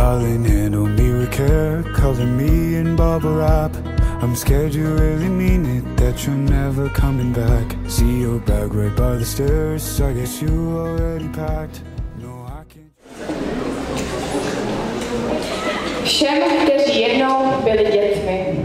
darling, handle me with care, color me in bubble wrap. I'm scared you really mean it, that you're never coming back. See your bag right by the stairs, I guess you already packed. No, I can't. Všem, kteří jednou byli dětmi.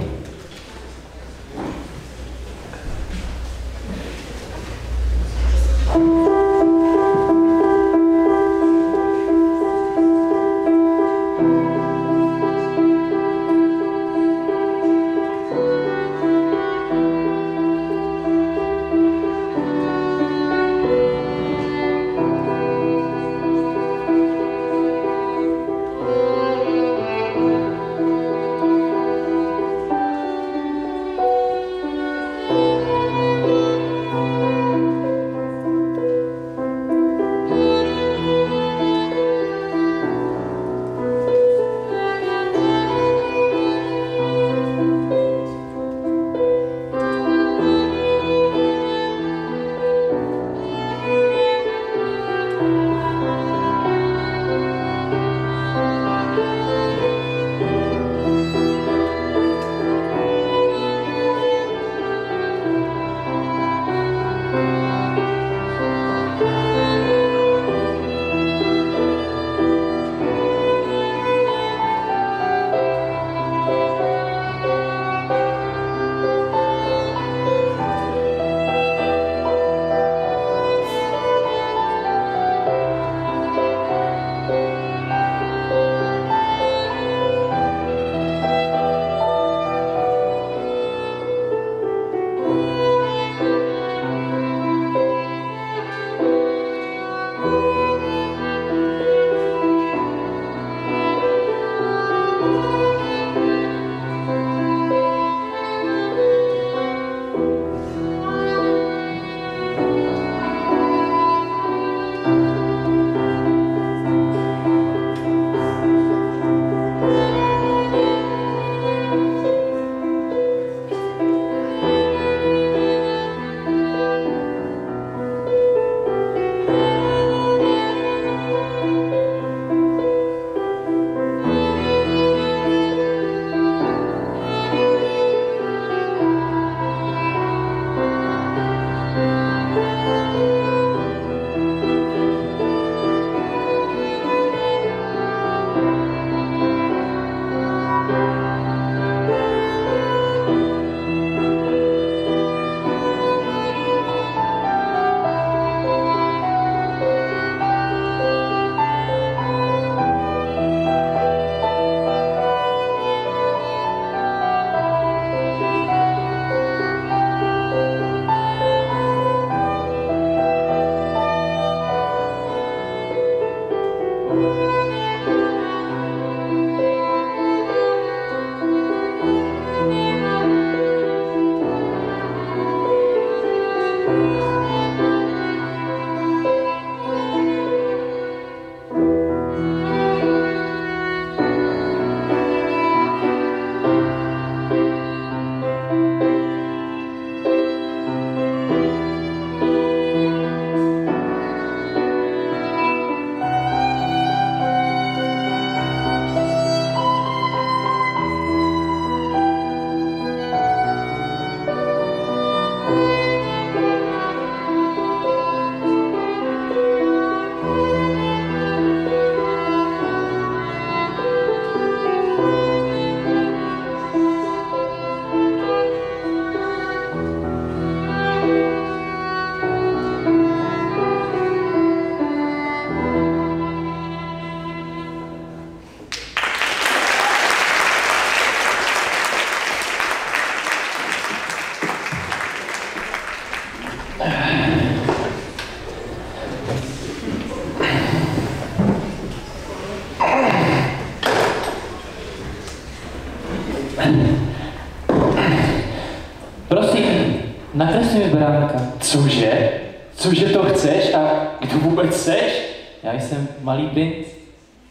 Prosím, nakresli mi beránka. Cože? Cože to chceš a kdo vůbec seš? Já jsem malý princ,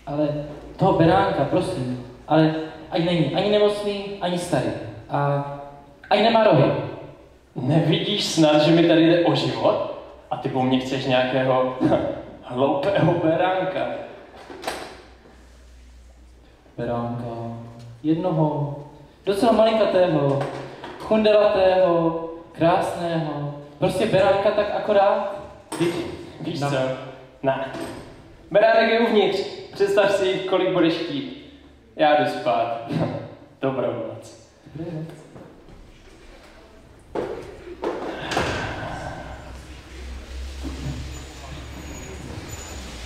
ale toho beránka, prosím. Ale ať není ani nemocný, ani starý. A ani nemá rohy. Nevidíš snad, že mi tady jde o život? A ty po mně chceš nějakého hloupého beránka. beránka. Jednoho, docela malinkatého, chundelatého, krásného. Prostě beránka tak akorát. Víš co? Ne. Beránek je uvnitř. Představ si, kolik budeš chtít. Já jdu spát. Dobrou noc. Dobrou noc.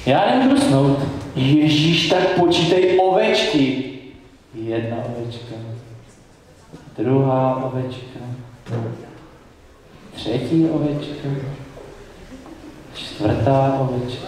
Já nemůžu snout. Ježíš, tak počítej ovečky. Jedna ovečka. Druhá ovečka. Třetí ovečka. Čtvrtá ovečka.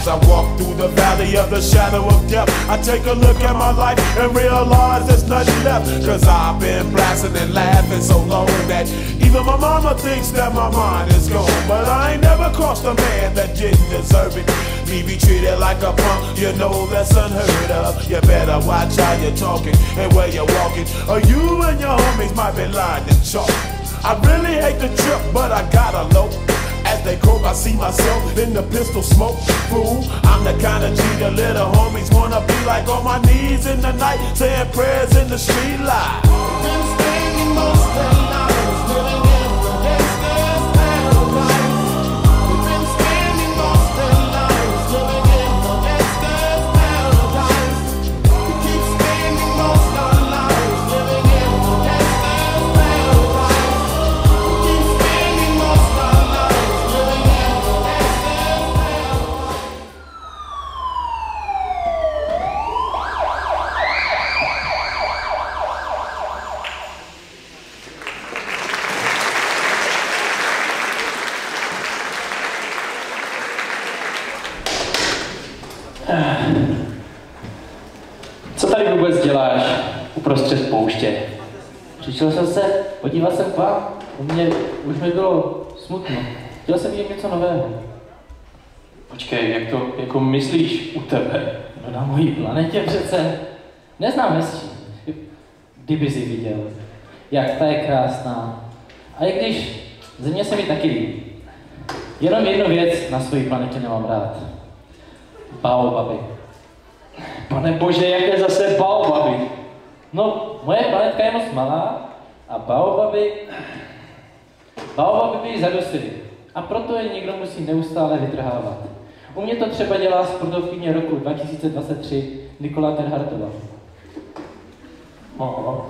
I walk through the valley of the shadow of death, I take a look at my life and realize there's nothing left. Cause I've been blasting and laughing so long that even my mama thinks that my mind is gone. But I ain't never crossed a man that didn't deserve it. Me be treated like a punk, you know that's unheard of. You better watch how you're talking and where you're walking, or you and your homies might be lying in chalk. I really hate the trip, but I gotta low. As they croak, I see myself in the pistol smoke. Fool, I'm the kind of G the little homies wanna be like, on my knees in the night, saying prayers in the street light. Been spending most of the lives living in the gangster's paradise. We've been spending most of the lives living in the gangster's paradise. We keep spending most of our lives living in the gangster's paradise. We keep spending most of our lives living in the gangster's paradise. Co tady vůbec děláš uprostřed pouště? Přišel jsem se, podíval jsem k vám, už mi bylo smutno. Chtěl jsem vidět něco nového. Počkej, jak to jako myslíš u tebe? No na mojí planetě přece. Neznám hezčí. Kdyby jsi viděl, jak ta je krásná. A i když země se mi taky líbí. Jenom jednu věc na své planetě nemám rád. Baobaby. Pane bože, jaké zase baobaby? No, moje planetka je moc malá a baobaby by ji zadusily. A proto je někdo musí neustále vytrhávat. U mě to třeba dělá sportovkyně roku 2023 Nikola Terhartová. Aha.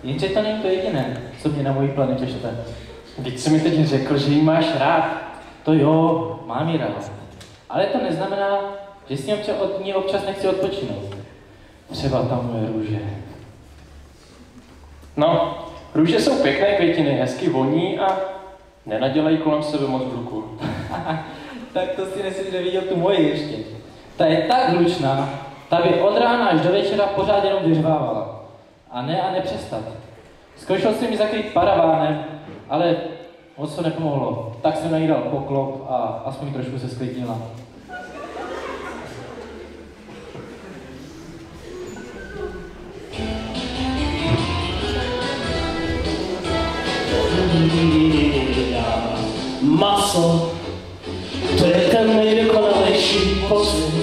Jenže to není to jediné, co mě na mojí planetě štve. Vždyť jsi mi teď řekl, že jí máš rád. To jo, mám ji rád. Ale to neznamená, že si od ní občas nechci odpočinout. Třeba ta moje růže. No, růže jsou pěkné květiny, hezky voní a nenadělají kolem sebe moc hluku. Tak to si nesmíš neviděl tu moji ještě. Ta je tak hlučná, ta by od rána až do večera pořád jenom vyřvávala. A nepřestat. Zkoušel jsem ji zakrýt paravánem, ale moc to nepomohlo. Tak jsem na ní dal poklop a aspoň trošku se sklidnila. Maso, to je ten nejdokonalejší pocit.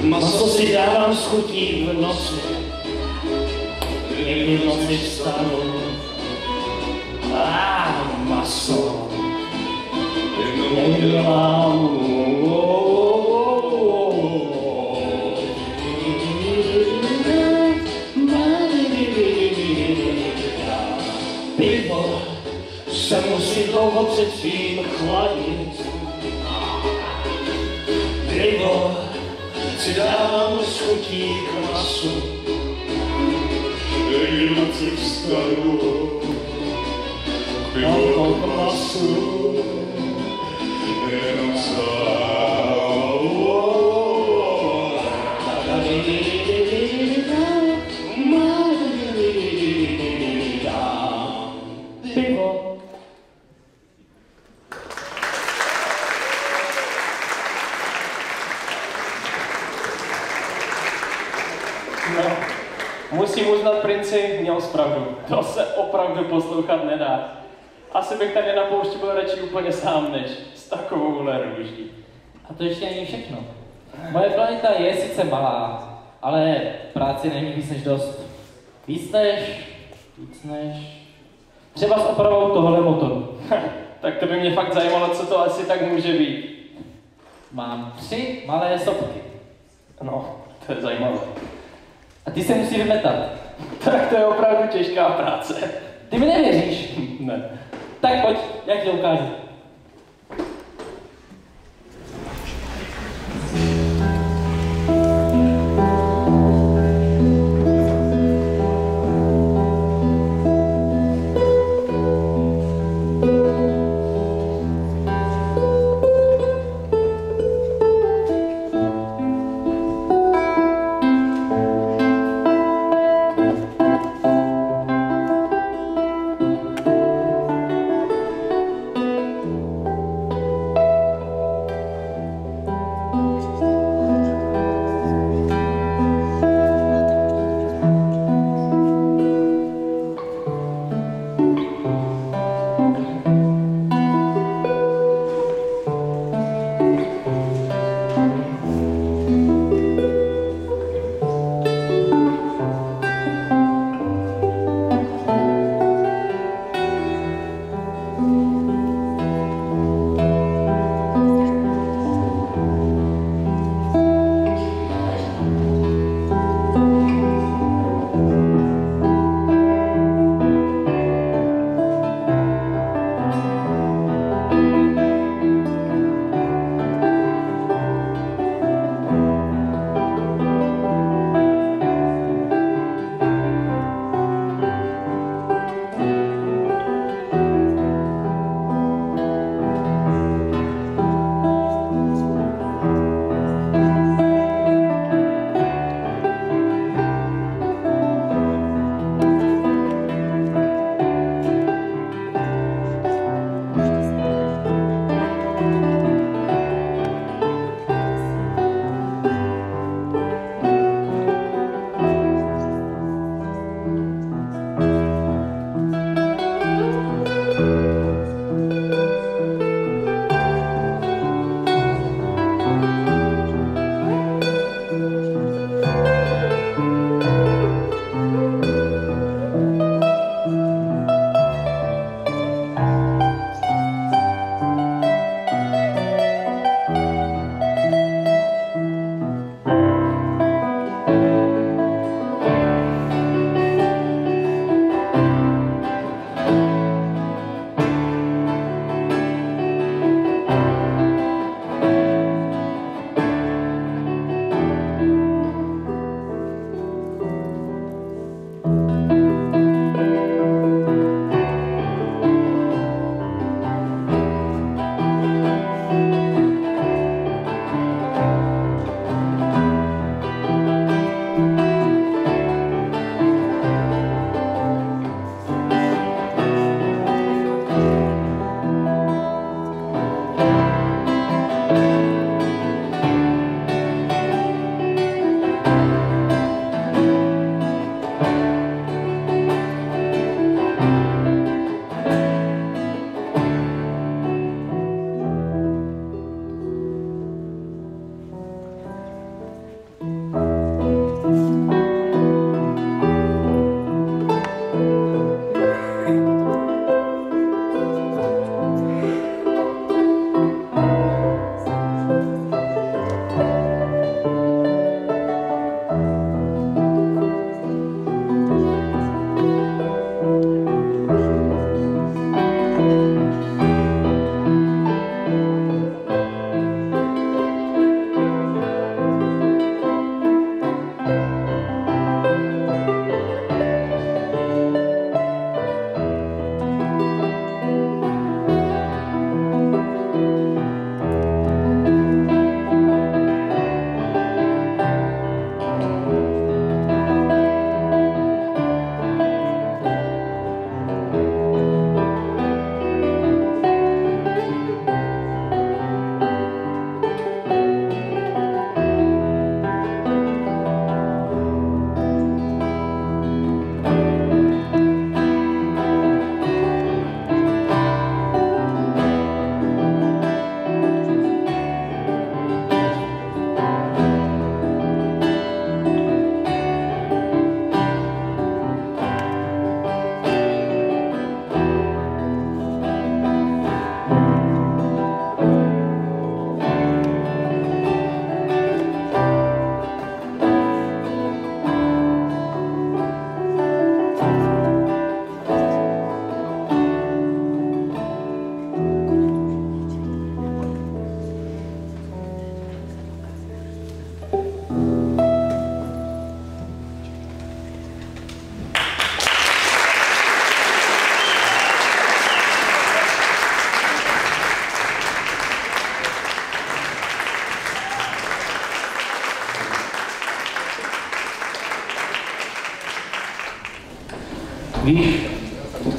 Maso si dávám s chutí v noci. Někdy v noci vstanu. Maso. Někdy mám. Pivo se musí dlouho předtím chladit. Pivo si dávám s chutí k masu. Někdy v noci vstanu. Pivo k masu. Jenom pivo. No, musím uznat, princi, měl zpravdu. To se opravdu poslouchat nedá. Asi bych tady na poušti byl radši úplně sám, než s takovouhle růží. A to ještě není všechno. Moje planeta je sice malá, ale práce není víc než dost. Víc než... Třeba s opravou tohohle motoru. Tak to by mě fakt zajímalo, co to asi tak může být. Mám 3 malé sopky. No, to je zajímavé. A ty se musí vymetat. Tak to je opravdu těžká práce. Ty mi nevěříš? Ne. Tak pojď, jak ti ukážu.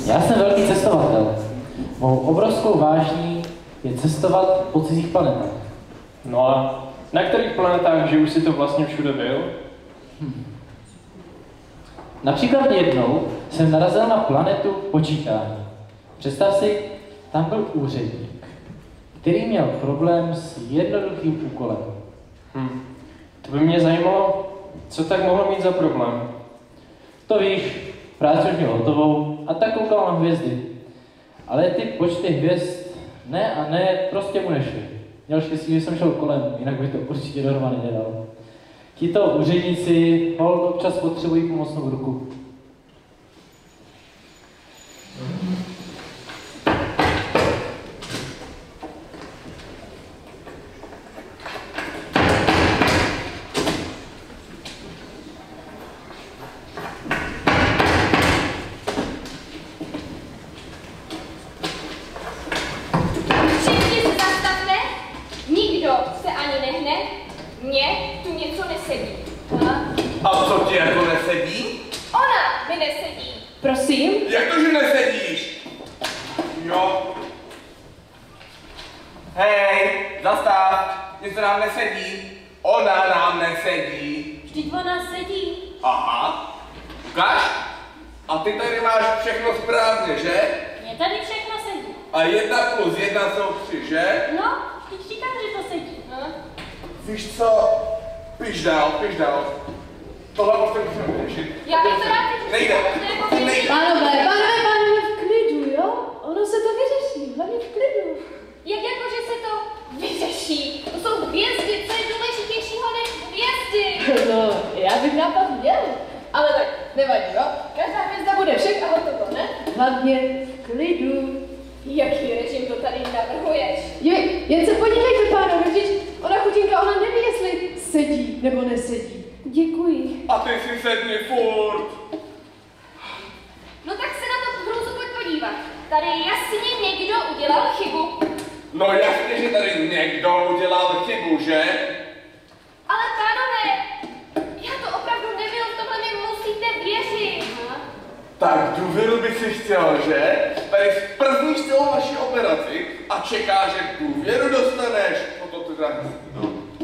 Já jsem velký cestovatel. Mou obrovskou vážní je cestovat po cizích planetách. No a na kterých planetách, že už si to vlastně všude byl? Například jednou jsem narazil na planetu počítání. Představ si, tam byl úředník, který měl problém s jednoduchým úkolem. To by mě zajímalo, co tak mohlo mít za problém. To víš, práci už měl hotovou a tak koukal na hvězdy. Ale ty počty hvězd ne a ne prostě mu nešly. Měl štěstí, že jsem šel kolem, jinak by to určitě dohromady nedal. Tito úředníci holt občas potřebují pomocnou ruku. Všichni se zastavte, nikdo se ani nehne, mně tu něco nesedí. A co ti jako nesedí? Ona mi nesedí. Prosím? Jak to, že nesedíš? Jo. Hej, zastav, něco nám nesedí. Ona nám nesedí. Vždyť ona sedí. Aha. Ukáž? A ty tady máš všechno správně, že? Mně tady všechno sedí. A 1 + 1 jsou 3, že? No, teď říkám, že to sedí. No. Víš co? Piš dál. Tohle prostě musíme vyřešit. Já bych to rád vyřešila. Nejde. Nejde. Pánové, v klidu, jo? Ono se to vyřeší, hlavně v klidu. Jak jako, že se to vyřeší? To jsou hvězdy, co je důležitějšího než hvězdy. No, já bych nápad měl. Ale tak, nevadí, jo? Každá hvězda bude však a hotovo, ne? Hlavně v klidu. Jaký režim to tady navrhuješ? Jen se podívejte, pánové, vždyť ona chutinka, ona neví, jestli sedí nebo nesedí. Děkuji. A ty si sedni furt. No tak se na to hrůzu pojď podívat. Tady jasně někdo udělal chybu. No jasně, že tady někdo udělal chybu, že? Ale pánové, já to opravdu nebyl, v tomhle mi musíte věřit. Tak důvěru bych si chtěl, že? Tady sprzníš celou naši operaci a čekáš, že důvěru dostaneš. No to teda no.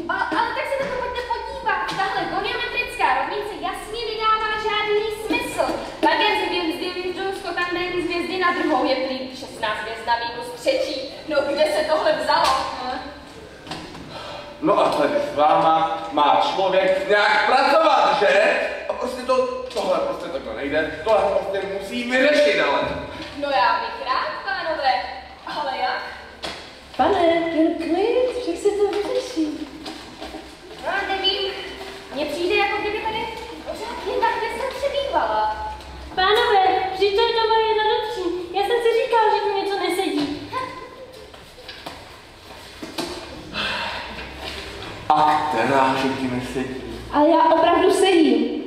Ale tak se na to pojďte podívat. Tahle goniometrická rovnice jasně nedává žádný smysl. Tangent hvězdy Vindousko tangent z hvězdy na druhou je prý 16 hvězda minus třetí. No kde se tohle vzalo? No a tady s váma má člověk nějak pracovat, že? A prostě tohle prostě takhle nejde, tohle prostě musí vyřešit, ale. No já bych rád, pánové, ale jak? Pane, jen klid, však se to vyřeší. No nevím, mně přijde, jako kdyby tady pořád jedna hvězda přebývala. Pánové, vždyť to je doma 1 do 3. Já jsem si říkal, že tu něco nesedí. A která, že ti nesedí? Ale já opravdu sedím.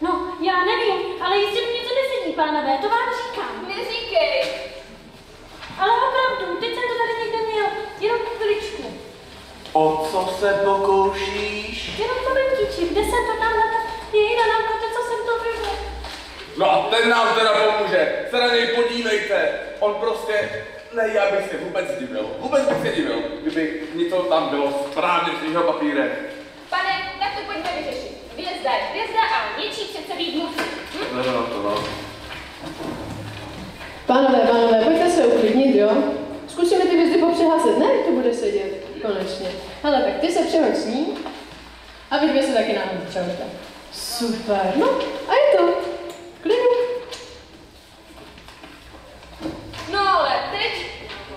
No, já nevím, ale jistě mi něco nesedí, pánové, to vám říkám. Neříkej. Ale opravdu, teď jsem to tady někde měl, jenom chviličku. O co se pokoušíš? Jenom to vytíčím, kde jsem to tam na to, je jiná nám to, co jsem to vyřel. No a ten nám teda pomůže, se na něj podívejte, on prostě, ne, já bych se vůbec bych se divil, kdyby něco tam bylo správně v jeho papírech. Pane, tak to pojďme vyřešit. Hvězda je hvězda a něčí přece být musí. No to no. Pánové, pojďte se uklidnit, jo? Zkusíme ty hvězdy popřeházet, ne? To bude sedět, konečně. Hele, tak ty se přehoď s ní a vy dvě se taky nám přehoďte. Super, no a je to. Klidu. No ale teď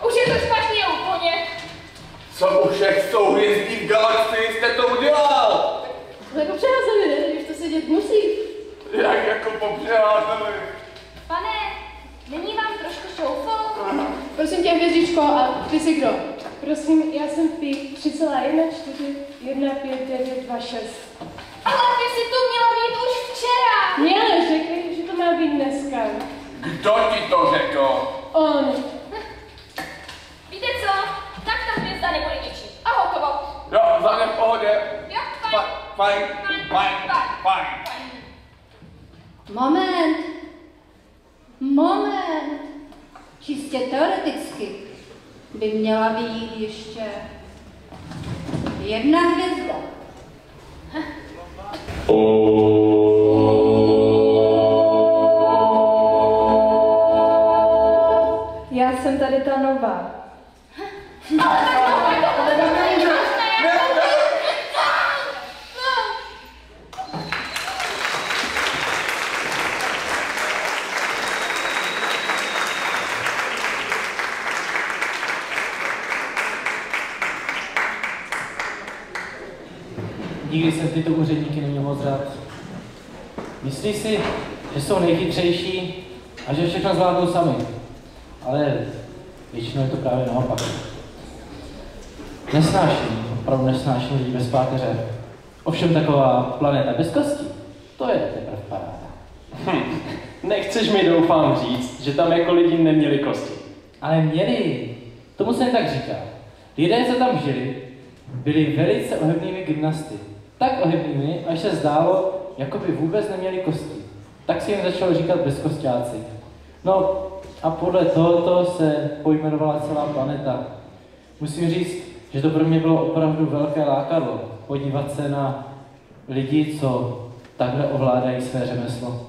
už je to špatně úplně. Co u všech souhvězdí v galaxii jste to udělal? Jako přeházeli, ne? Teď už to sedět musí. Jak jako popřeházeli? Pane, není vám trošku šoufo? Prosím tě, hvězdičko, a ty jsi kdo? Prosím, já jsem Pi 3,141592,6. Ale ty jsi tu měla být už včera. Měle, řekli, že to má být dneska. Kdo ti to řekl? On. Víte co? Tak ta hvězda nebude ničím. A hotovo. Jo, za mě v pohodě. Jo, fajn. Fajn. Moment. čistě teoreticky by měla být ještě jedna hvězda. Já jsem tady ta nová. Nikdy jsem tyto úředníky neměl moc rád. Myslí si, že jsou nejchytřejší a že všechno zvládnou sami. Ale většinou je to právě naopak. Opravdu nesnáším lidi bez páteře. Ovšem taková planeta bez kostí, to je teprve paráda. Nechceš mi doufám říct, že tam jako lidi neměli kosti. Ale měli. Tomu se tak říká. Lidé, co tam žili, byli velice ohebnými gymnasty. Tak ohebnými, až se zdálo, jako by vůbec neměli kosti. Tak se jim začalo říkat bezkosťáci. No a podle tohoto se pojmenovala celá planeta. Musím říct, že to pro mě bylo opravdu velké lákadlo podívat se na lidi, co takhle ovládají své řemeslo.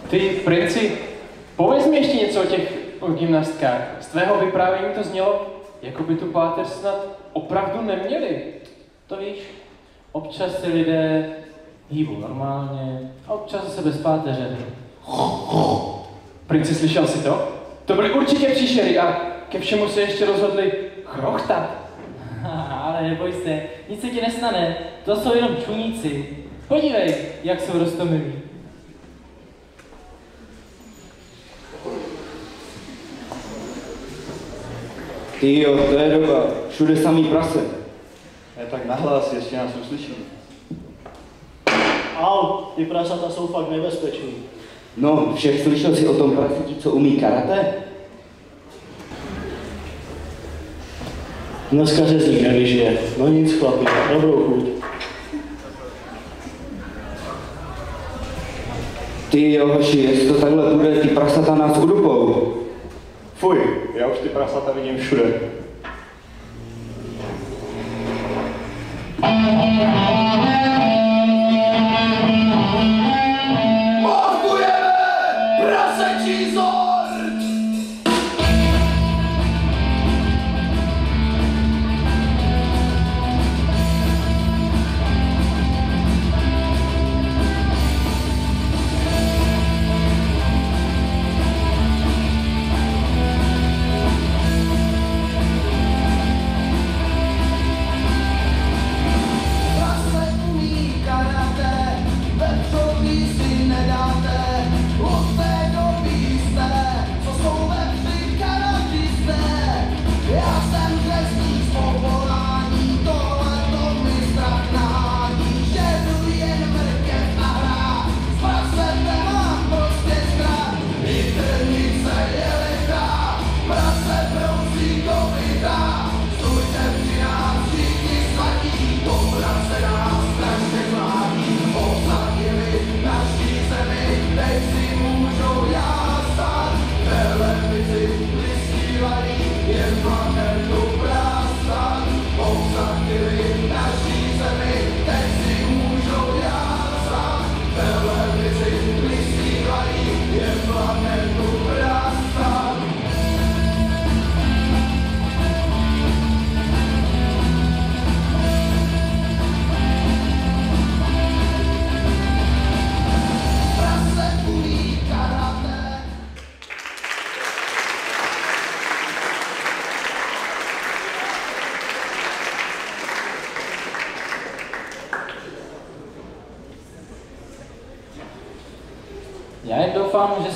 Ty, princi, pověz mi ještě něco o gymnastkách. Z tvého vyprávění to znělo, jako by tu páteř snad opravdu neměli. To víš, občas si lidé hýbou normálně a občas se bez páteře. Princi, slyšel jsi to? To byly určitě příšery a ke všemu se ještě rozhodli chrochtat. Ale neboj se, nic se ti nestane, to jsou jenom čuníci. Podívej, jak jsou roztomilí. Tyjo, to je doba, všude samý prase. Je tak nahlas, jestli nás uslyší. Au, ty prasata jsou fakt nebezpečný. No, všech slyšel jsi o tom praseti, co umí karate? Dneska řezník nevyžije. No nic, chlapi, dobrou chuť. Tyjo, hoši, jestli to takhle bude, ty prasata nás udupou. Fuj, já už ty prasata vidím všude. Markujeme prasečí zord!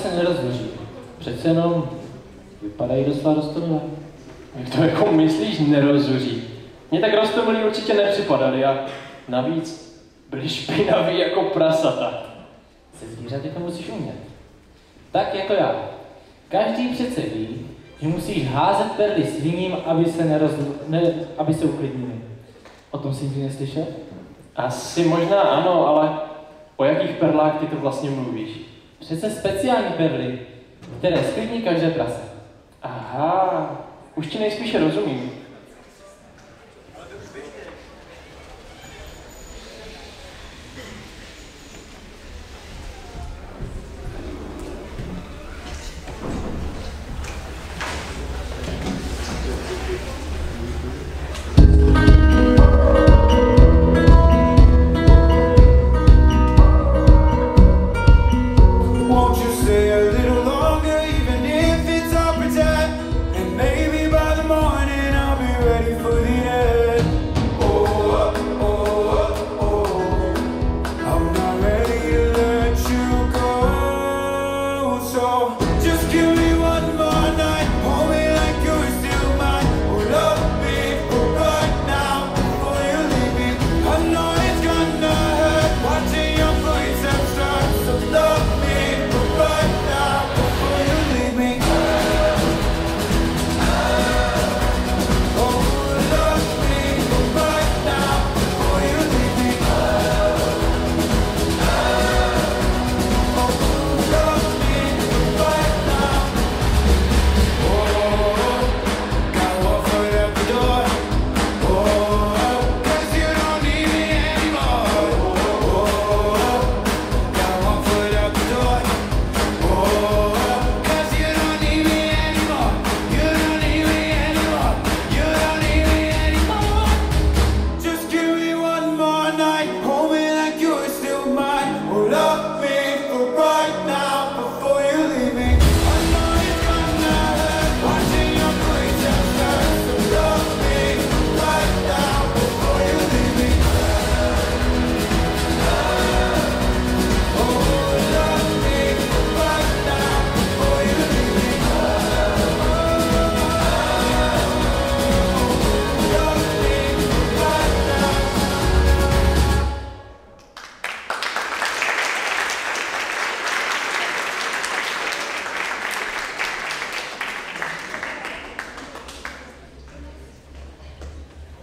se nerozhoří. Přece jenom vypadají docela rostomilé. Jak to jako myslíš nerozhoří? Mně tak rostomilí určitě nepřipadali a navíc byli špinaví jako prasata. Se zvířaty to musíš umět. Tak jako já. Každý přece ví, že musíš házet perly sviním, aby se uklidnili. O tom jsi nikdy neslyšel? Asi možná ano, ale o jakých perlách ty to vlastně mluvíš? Přece speciální perly, které sklidní každé prase. Aha, už ti nejspíše rozumím.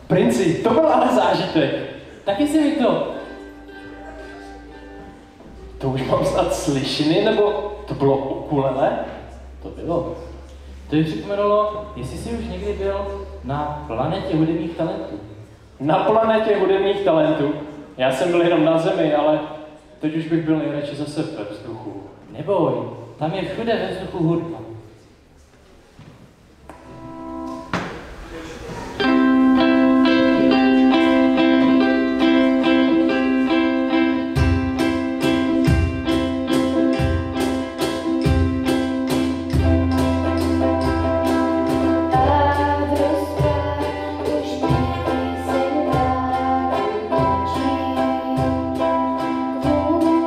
Princi, to byl ale zážitek. Taky si mi to. To už mám snad slyšeny, nebo to bylo ukulele? To bylo. To mi připomenulo, jestli jsi už někdy byl na planetě hudebních talentů. Na planetě hudebních talentů? Já jsem byl jenom na Zemi, ale teď už bych byl nejradši zase ve vzduchu. Neboj, tam je všude ve vzduchu hudba.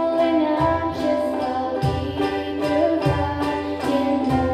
Kvůli nám přestal být trvat jen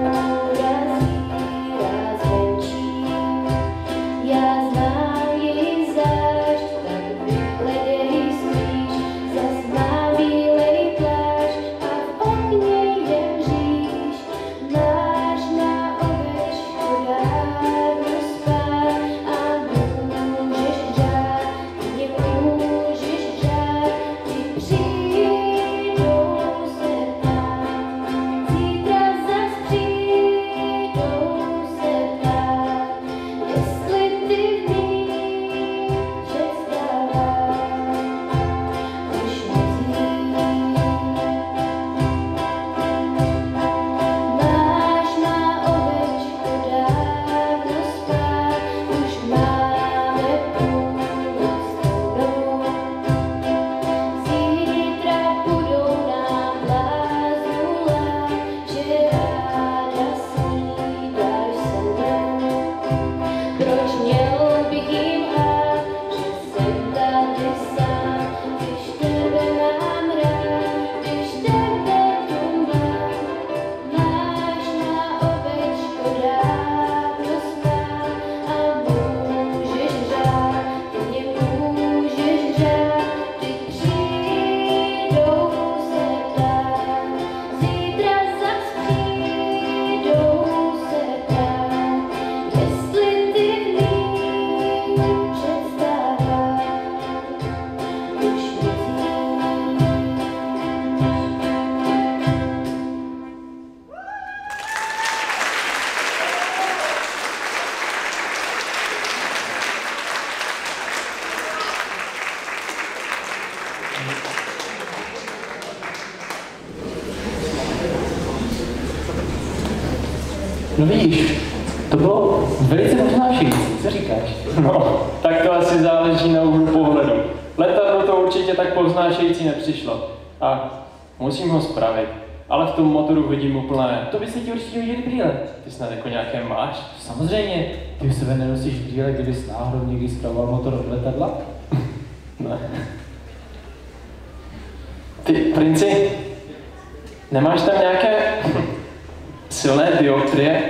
No vidíš, to bylo velice povznášející, co říkáš? No, tak to asi záleží na úhlu pohledu. Letadlo to určitě tak povznášející nepřišlo. A musím ho spravit. Ale v tom motoru vidím úplné. To by se ti určitě viděli brýle. Ty snad jako nějaké máš? Samozřejmě, ty u sebe nenosíš brýle, kdybys náhodou někdy spravoval motor od letadla? Ne. Ty, princi, nemáš tam nějaké silné dioptrie?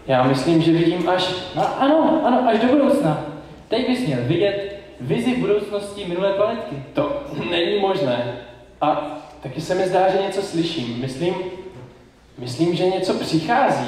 Já myslím, že vidím až... Ano, až do budoucna. Teď bys měl vidět vizi budoucnosti minulé planetky. To není možné. A taky se mi zdá, že něco slyším. Myslím, že něco přichází.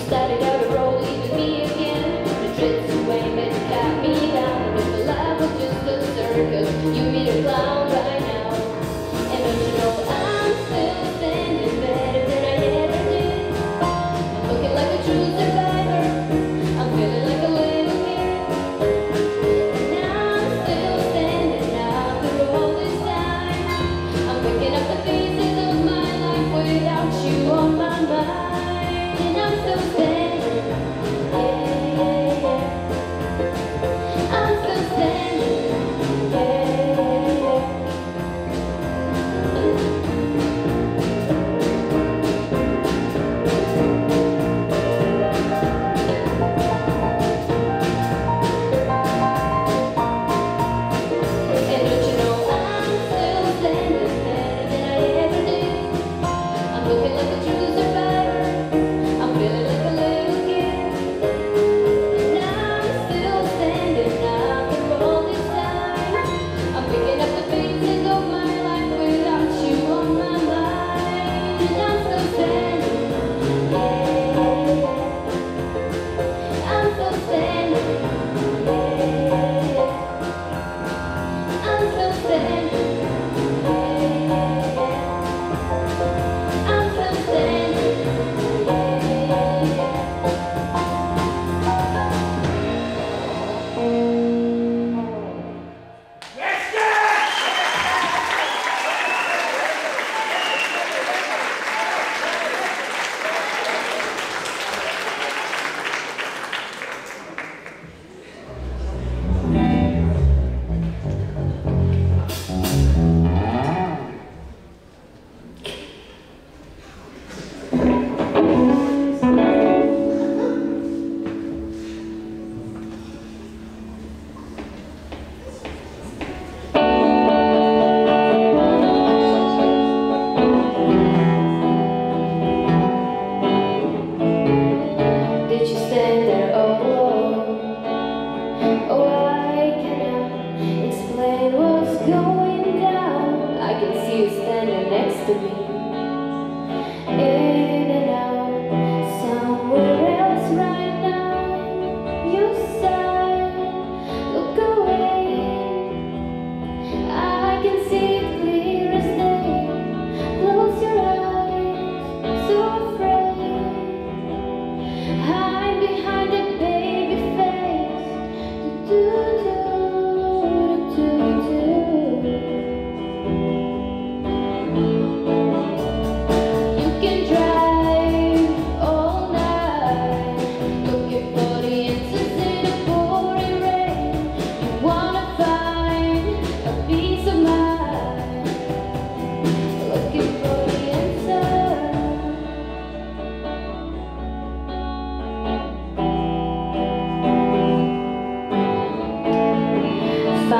Started out a role, leaving me again.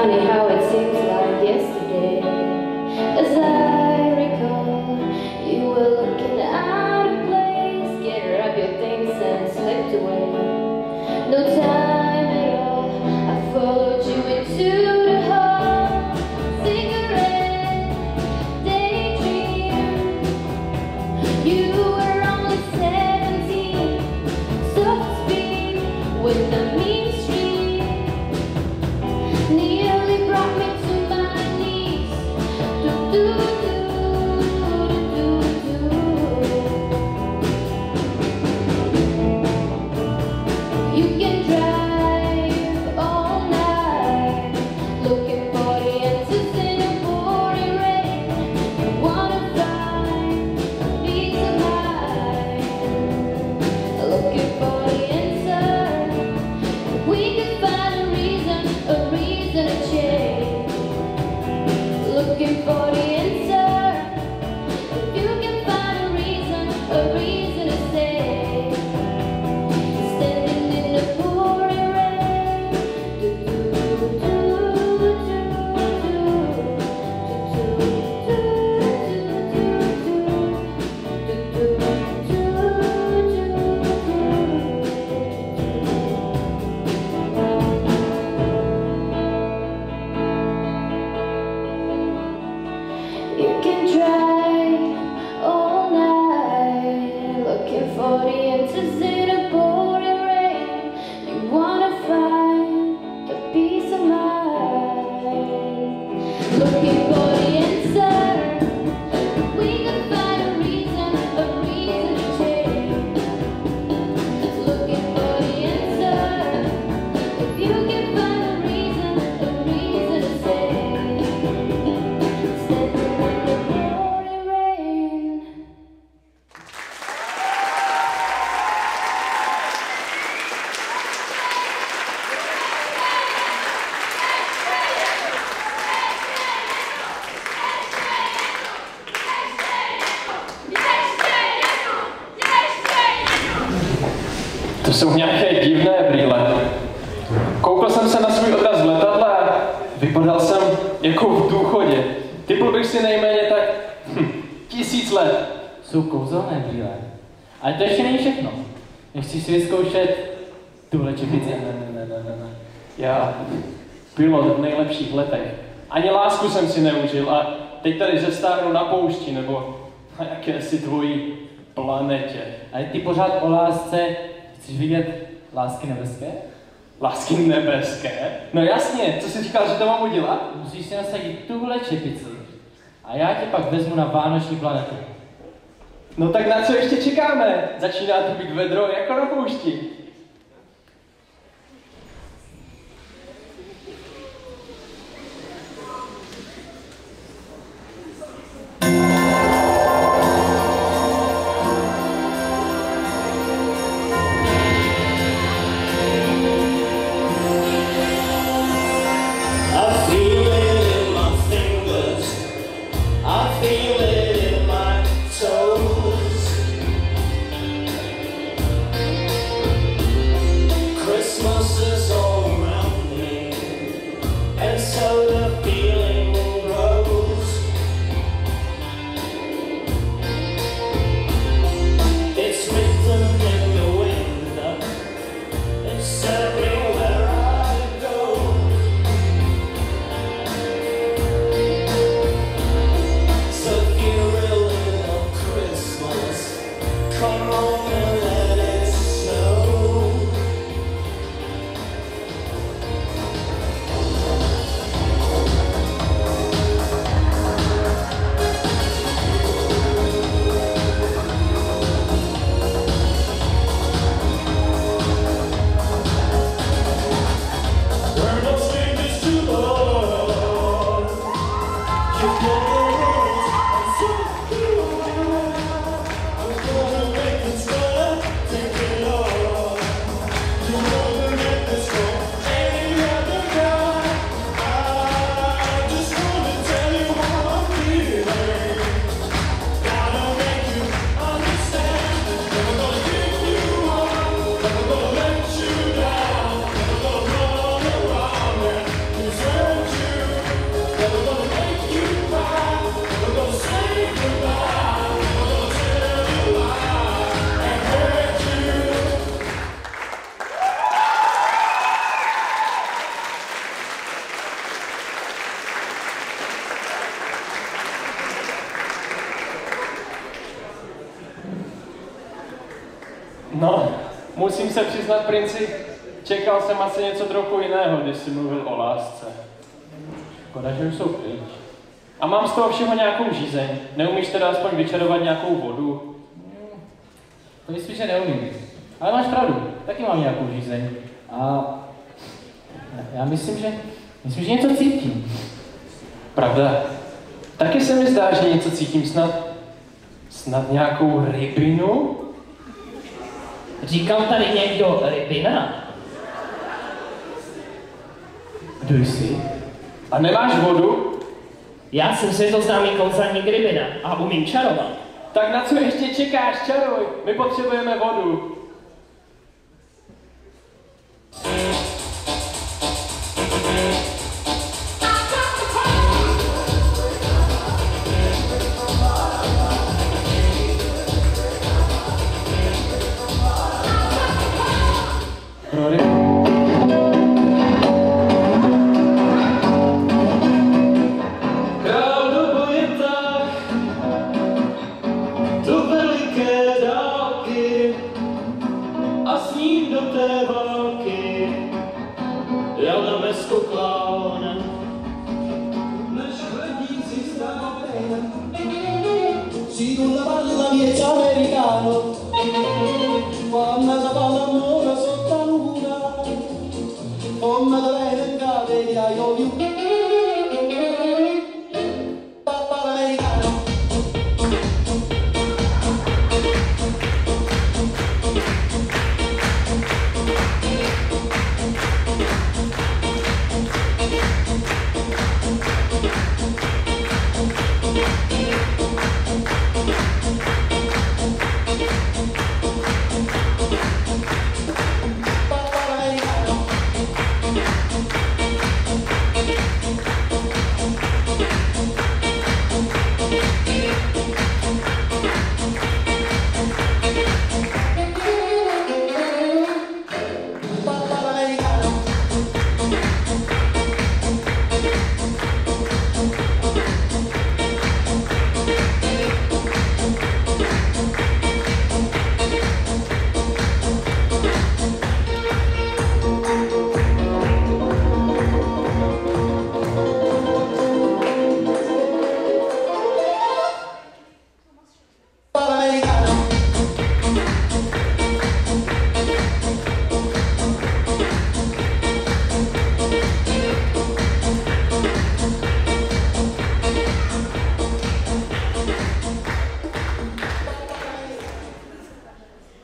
funny how it seems like yesterday. As I recall, you were looking out of place, gathered up your things and slipped away. No time at all, I followed you into the hall. Cigarette, daydream. You were only 17, soft speed with the mean street. Nearly brought me to my knees. Do do do do do do. You can drive all night, looking for the answers in a pouring rain. You wanna find a peace of mind, looking for the answer. We could find a reason to change. Looking for the answer. If you can find a reason to stay. Standing in the pouring rain. Do do do do You can drive all night, looking for the answers in a pouring rain. You wanna find a peace of mind, looking for the answer. We can find a reason to change. Looking for the answer. If you can find a reason to stay. To jsou nějaké divné brýle. Koukal jsem se na svůj odraz v letadle a vypadal jsem jako v důchodě. Typl bych si nejméně tak 1000 let. Jsou kouzelné brýle. Ale to ještě není všechno. Nechci si vyzkoušet tuhle čepici. Ne. Já pilot v nejlepších letech. Ani lásku jsem si neužil a teď tady zestárnu na poušti nebo na jakési tvojí planetě. Ale ty pořád o lásce chceš vidět lásky nebeské? Lásky nebeské? No jasně, co jsi říkal, že to mám udělat? Musíš si nasadit tuhle čepici a já tě pak vezmu na vánoční planetu. No tak na co ještě čekáme? Začíná to být vedro jako na poušti. musím se přiznat, princi, čekal jsem asi něco trochu jiného, když jsi mluvil o lásce. Škoda, že už jsou pryč. A mám z toho všeho nějakou žízeň. Neumíš teda aspoň vyčarovat nějakou vodu? To myslím, že neumím. Ale máš pravdu, taky mám nějakou žízeň. A já myslím, že něco cítím. Pravda. Taky se mi zdá, že něco cítím, snad nějakou rybinu? Říkal tady někdo rybina? Kdo jsi? A nemáš vodu? Já jsem světoznámý kouzelník rybina a umím čarovat. Tak na co ještě čekáš, čaruj? My potřebujeme vodu. Král do boje tak, do veliké dálky a s ním do té války jel na mesko klaun. Než hledíci stále, přijdu na balla věc americano, fanno la balla mora sotto luna, come da bene cade a io.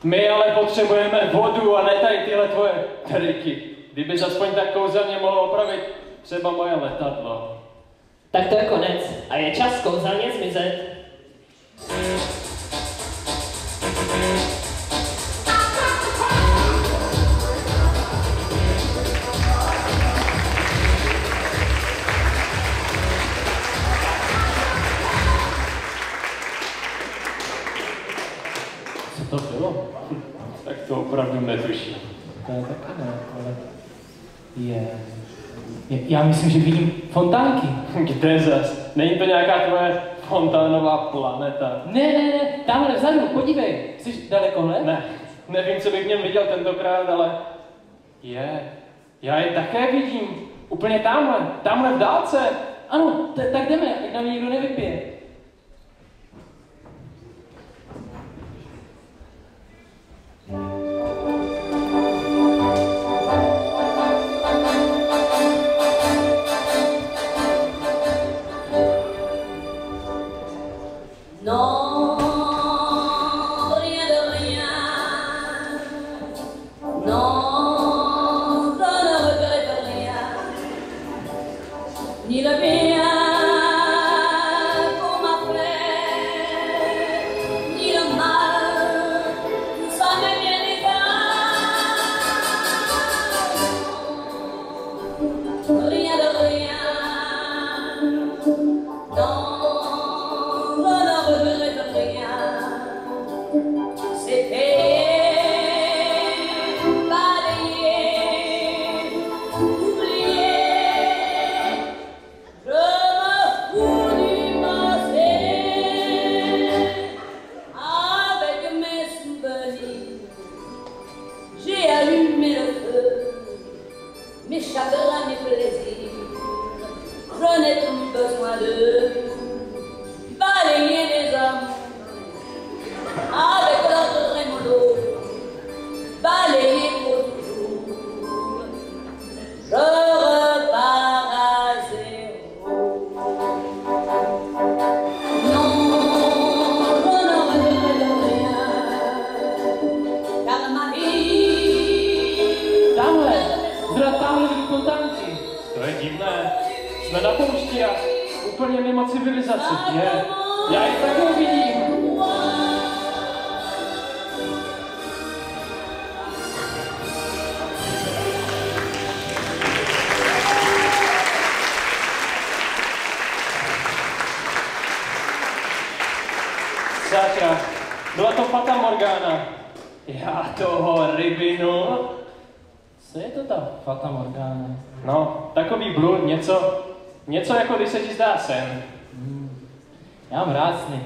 My ale potřebujeme vodu a ne tady tyhle tvoje triky. Kdybys aspoň tak kouzelně mohl opravit třeba moje letadlo. Tak to je konec a je čas kouzelně zmizet. Co to bylo? Tak to opravdu netuším. To je taky ne, ale já myslím, že vidím fontánky. Kde zas? Není to nějaká tvoje fontánová planeta? Ne, tamhle vzadu, podívej. Jsi daleko, ne? Ne, nevím, co bych v něm viděl tentokrát, ale já je také vidím. Úplně tamhle v dálce. Ano, tak jdeme, ať nám nikdo nevypije. Ni la mia de balayer les amours avec leur trémolo, balayer pour toujours. Je repars à zéro. Non, je ne regrette rien, car ma vie. Tamhle, zrovna tamhle vidím tanky. To je divné. Jsme na poušti a úplně mimo civilizaci. Je. Já ji takhle vidím. Sakra, byla to Fata Morgana. Já toho rybinu. Co je to ta Fata Morgana? No, takový blud, něco jako když se ti zdá sen. Já mám rád sny.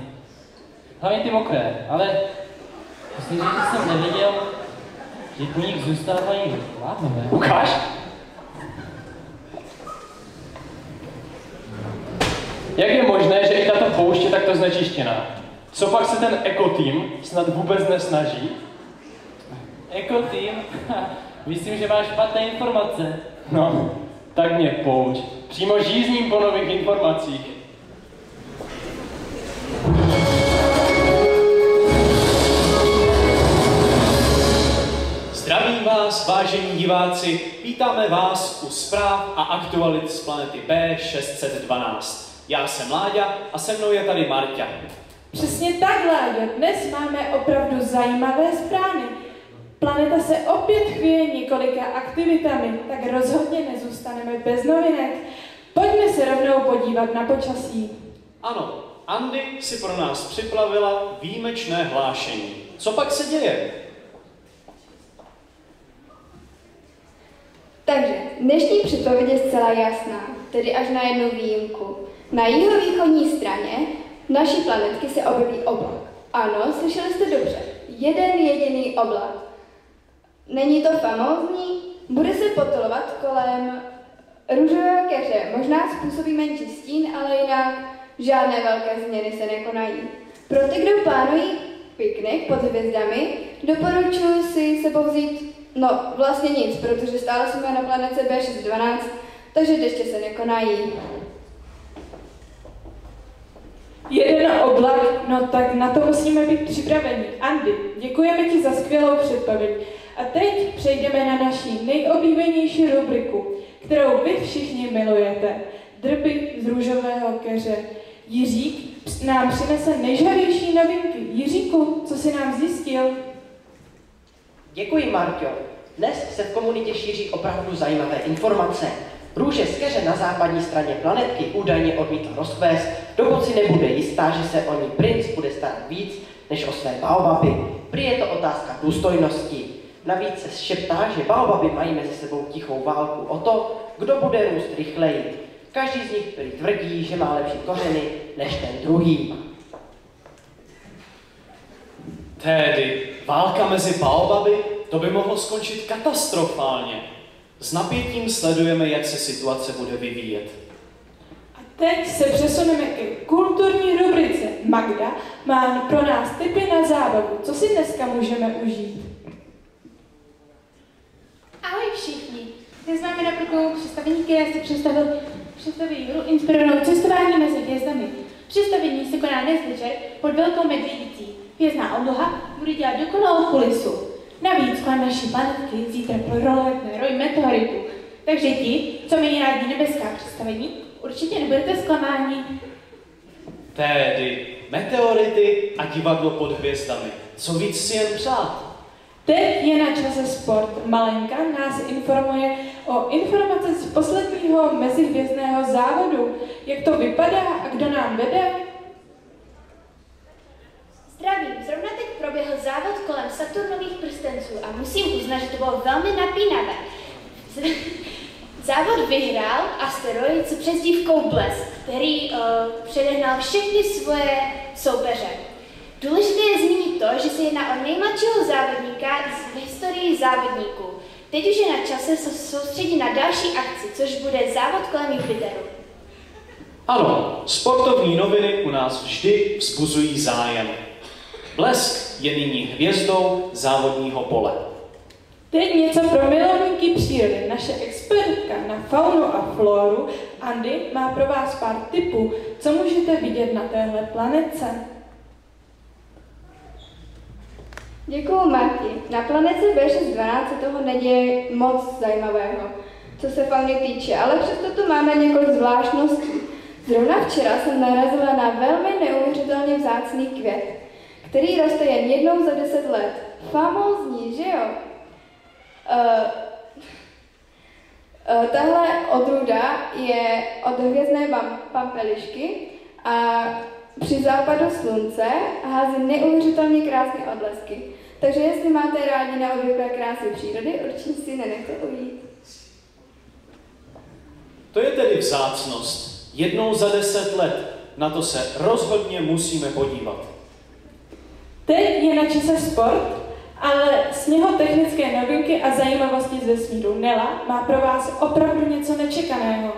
Hlavně ty mokré, ale myslím, že jsem nevěděl, že po nich zůstávají láhve. Ukáž! Jak je možné, že i tato poušť je takto znečištěná? Co pak se ten ekotým snad vůbec nesnaží? Ekotým? Myslím, že máš špatné informace. No, tak mě pouč. Přímo žízním po nových informacích. Zdravím vás, vážení diváci, vítáme vás u zpráv a aktualit z planety B612. Já jsem Láďa a se mnou je tady Marťa. Přesně tak, Láďo, dnes máme opravdu zajímavé zprávy. Planeta se opět chvěje několika aktivitami, tak rozhodně nezůstaneme bez novinek. Pojďme se rovnou podívat na počasí. Ano, Andy si pro nás připravila výjimečné hlášení. Co pak se děje? Takže dnešní předpověď je zcela jasná, tedy až na jednu výjimku. Na jihovýchodní straně naší planetky se objeví oblak. Ano, slyšeli jste dobře, jeden jediný oblak. Není to famózní? Bude se potolovat kolem růžového keře. Možná způsobí menší stín, ale jinak žádné velké změny se nekonají. Pro ty, kdo plánují piknik pod hvězdami, doporučuji si sebou vzít, no vlastně nic, protože stále jsme na planetce B612, takže deště se nekonají. Jeden oblak, no tak na to musíme být připraveni. Andy, děkujeme ti za skvělou předpověď. A teď přejdeme na naši nejoblíbenější rubriku, kterou vy všichni milujete. Drby z růžového keře. Jiřík nám přinese nejžavější novinky. Jiříku, co jsi nám zjistil? Děkuji, Marťo. Dnes se v komunitě šíří opravdu zajímavé informace. Růže z keře na západní straně planetky údajně odmítla rozkvést, dokud si nebude jistá, že se o ní princ bude starat víc než o své baobaby. Prý je to otázka důstojnosti. Navíc se šeptá, že baobaby mají mezi sebou tichou válku o to, kdo bude růst rychleji. Každý z nich prý tvrdí, že má lepší kořeny než ten druhý. Tedy válka mezi baobaby, to by mohlo skončit katastrofálně. S napětím sledujeme, jak se situace bude vyvíjet. A teď se přesuneme ke kulturní rubrice. Magda má pro nás tipy na zábavu. Co si dneska můžeme užít? Ahoj všichni. Dnes máme na programu představení, které se představí hru inspirovanou cestování mezi hvězdami. Představení se koná dnes večer pod Velkou Medvědicí. Hvězdná obloha bude dělat dokonalou kulisu. Navíc kolem naší planetky zítra proletne roj meteoritů. Takže ti, co mají rádi nebeská představení, určitě nebudete zklamáni. Tedy meteority a divadlo pod hvězdami. Co víc si jen přát? Teď je na čase sport. Malenka nás informuje o informace z posledního mezihvězdného závodu. Jak to vypadá a kdo nám vede? Zdravím, zrovna teď proběhl závod kolem Saturnových prstenců a musím uznat, že to bylo velmi napínavé. Závod vyhrál asteroid s přezdívkou Blesk, který předehnal všechny svoje soupeře. Důležité je zmínit to, že se jedná o nejmladšího závodníka v historii závodníků. Teď už je na čase se soustředit na další akci, což bude závod kolem Jupiteru. Ano, sportovní noviny u nás vždy vzbuzují zájem. Blesk je nyní hvězdou závodního pole. Teď něco pro milovníky přírody. Naše expertka na faunu a floru Andy má pro vás pár tipů, co můžete vidět na téhle planetce. Děkuju, Marti. Na planetce B612 se toho neděje moc zajímavého, co se fauny týče, ale přesto tu máme několik zvláštností. Zrovna včera jsem narazila na velmi neuvěřitelně vzácný květ, který roste jen jednou za 10 let. Famózní, že jo? Tahle odrůda je od hvězdné pampelišky a při západu slunce hází neuvěřitelně krásné odlesky. Takže jestli máte rádi neobvyklé krásy přírody, určitě si nenechte ujít. To je tedy vzácnost. Jednou za 10 let. Na to se rozhodně musíme podívat. Teď je na čase sport, ale z něho technické novinky a zajímavosti z vesmíru. Nela má pro vás opravdu něco nečekaného.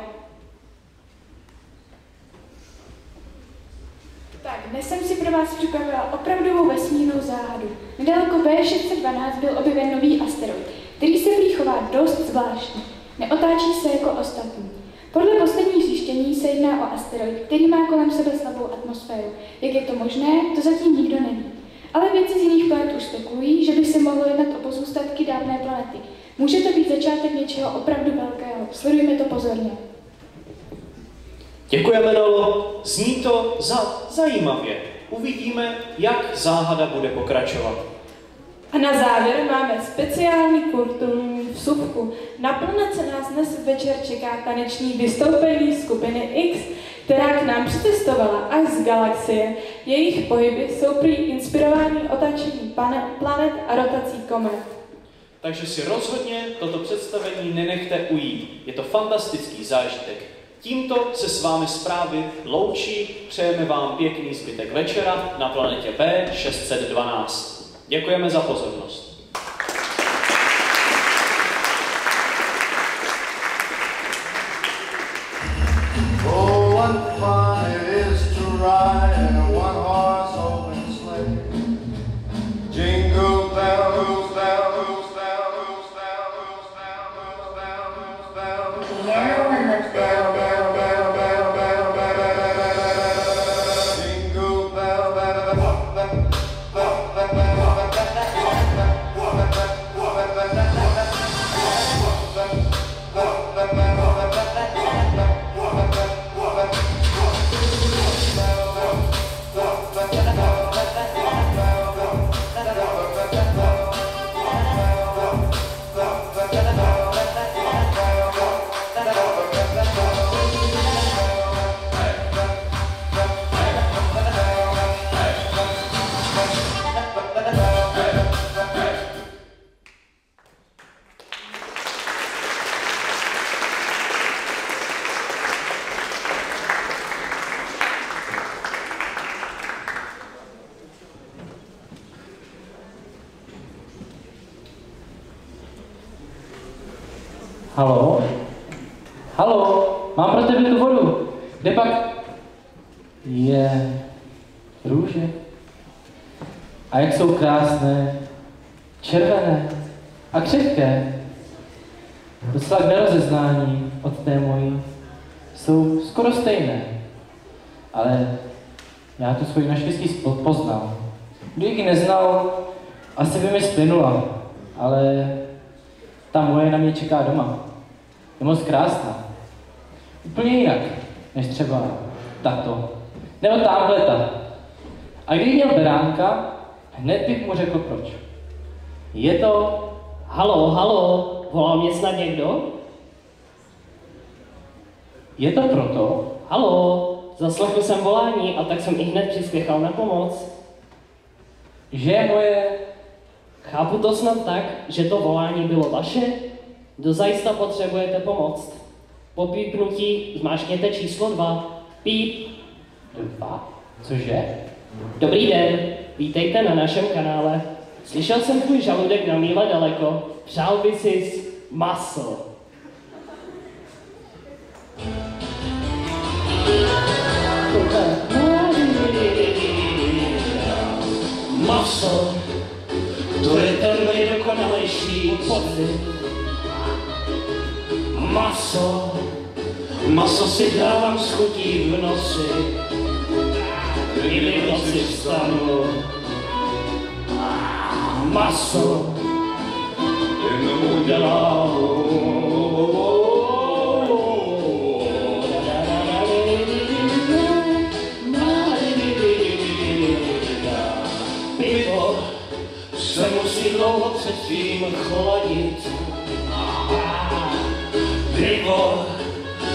Tak, dnes jsem si pro vás připravila opravdovou vesmírnou záhadu. Nedaleko B612 byl objeven nový asteroid, který se prý chová dost zvláštně. Neotáčí se jako ostatní. Podle posledních zjištění se jedná o asteroid, který má kolem sebe slabou atmosféru. Jak je to možné, to zatím nikdo neví. Ale vědci z jiných planet už spekulují, že by se mohlo jednat o pozůstatky dávné planety. Může to být začátek něčeho opravdu velkého. Sledujme to pozorně. Děkujeme, Nolo. Zní to zajímavě. Uvidíme, jak záhada bude pokračovat. A na závěr máme speciální kulturní vsuvku. Na planetce nás dnes večer čeká taneční vystoupení skupiny X, která k nám přicestovala až z galaxie. Jejich pohyby jsou prý inspirovány otáčením planet a rotací komet. Takže si rozhodně toto představení nenechte ujít. Je to fantastický zážitek. Tímto se s vámi zprávy loučí. Přejeme vám pěkný zbytek večera na planetě B612. Děkujeme za pozornost. Oh, what fun it is to ride in a one-horse open sleigh. Jingle bells, bells, bells, bells, bells, bells, bells, bells. Bell, bell, bell, bell, bell, bell, bell. Jingle bell, bell, bell, bell. Haló? Haló? Mám pro tebe tu vodu. Kde pak? Je růže. A jak jsou krásné, červené a křehké. Docela k nerozeznání od té mojí. Jsou skoro stejné. Ale já tu svoji naštěstí poznal. Kdybych ji neznal, asi by mi splynula. Ale ta moje na mě čeká doma. Je moc krásná. Úplně jinak, než třeba tato. Nebo támhleta. A když měl beránka, hned bych mu řekl proč. Je to... Haló, haló, volal mě snad někdo? Je to proto? Haló, zaslechl jsem volání a tak jsem i hned přispěchal na pomoc. Že moje... Chápu to snad tak, že to volání bylo vaše? Dozajista potřebujete pomoct. Po pípnutí zmáčkněte číslo 2. Píp. 2? Cože? Dobrý den, vítejte na našem kanále. Slyšel jsem tvůj žaludek na míle daleko. Přál by sis maso. Maso, to je ten nejdokonalejší pocit. Maso si dávám s chutí v noci, kdy v noci vstanu. Maso jenom udělám. Pivo se musí dlouho předtím chladit. Pivo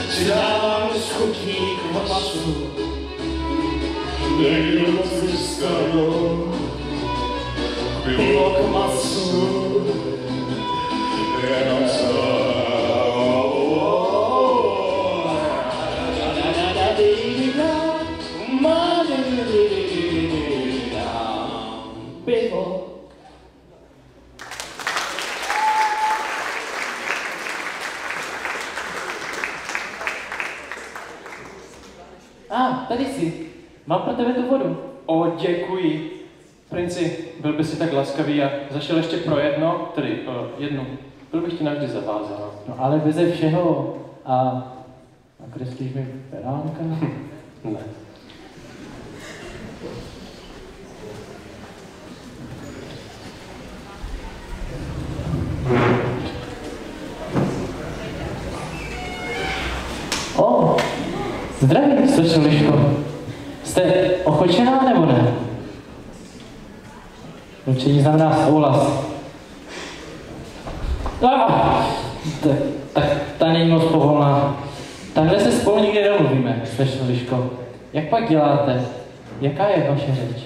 si dávám z chutí k masu, někdy noci vstanu. Pivo k masu, jenom pivo. Tady jsi. Mám pro tebe tu vodu. O, děkuji. Princi, byl by si tak laskavý a zašel ještě pro jedno, tedy jednu. Byl bych ti navždy zavázal. No ale beze všeho. A nakreslíš mi beránka? Ne. Zdravím, slečno Liško. Jste ochočená nebo ne? Mlčení znamená souhlas. Tak ta není moc povolná. Takhle se spolu nikdy nemluvíme, slečno Liško. Jak pak děláte? Jaká je vaše řeč?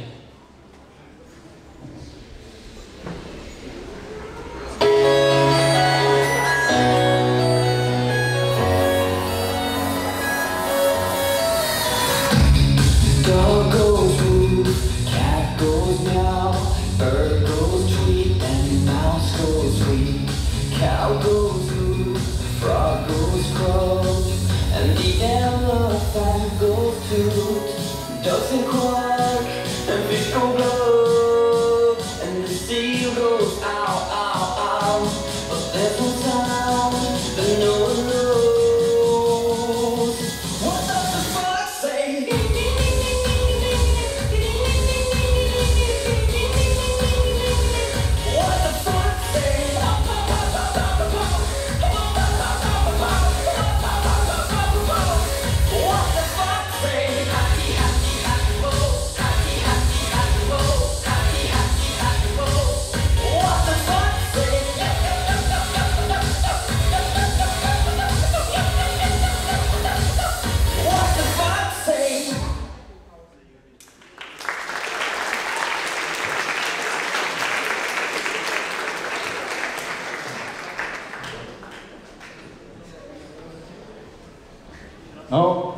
No,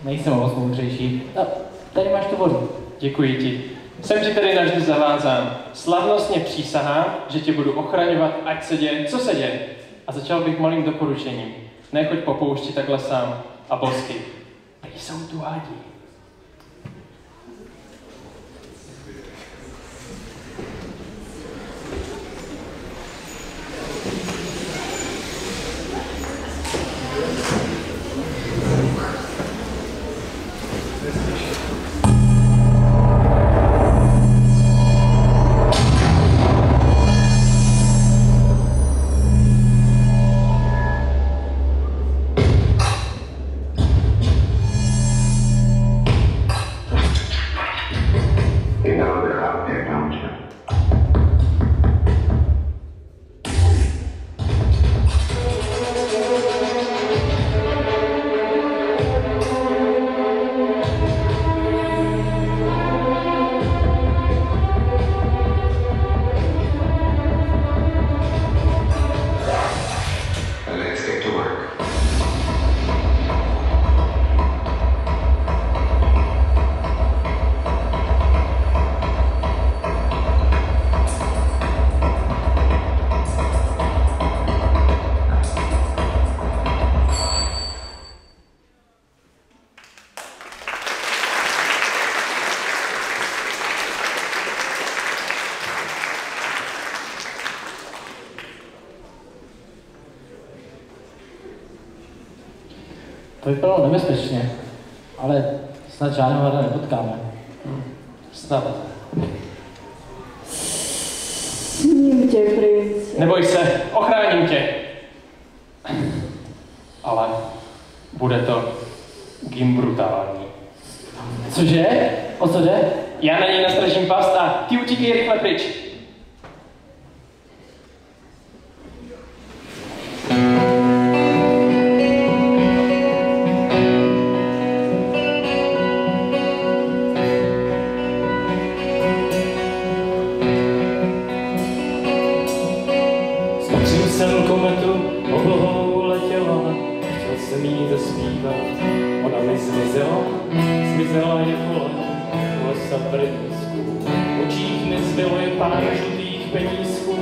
nejsem moc moudřejší. Tady máš tu vodu. Děkuji ti. Jsem ti tedy navždy zavázán. Slavnostně přísahám, že tě budu ochraňovat, ať se děje, co se děje. A začal bych malým doporučením. Nechoď po poušti takhle sám. A bosky. Nejsou tu hadi. To vypadalo nebezpečně, ale snad žádnou hada nepotkáme. Snad. Sním tě, princ. Neboj se, ochráním tě. Ale bude to brutální. Cože? O co jde? Já na něj nastražím past a ty utíkej rychle pryč. Spatřil jsem kometu, oblohou letěla, chtěl jsem jí zaspívat. Ona mi zmizela jako lesa prydlisků. V očích mi zbylo jen pár žlutých penízků.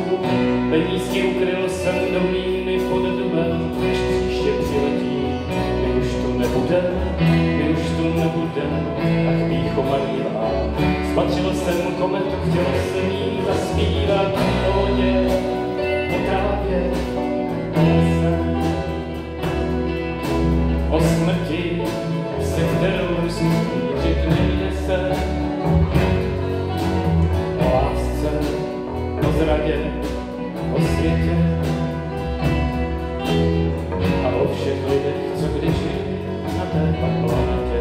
Penízky ukryl jsem do mlýny pod dubem, až příště přiletí. My už tu nebudem, ach pýcho marnivá. Spatřil jsem kometu, chtěl jsem jí zaspívat o vodě, o trávě, o lese, o smrti, se kterou smířit nejde se, o lásce, o zradě, o světě a o všech lidech, co kdy žili na té planetě.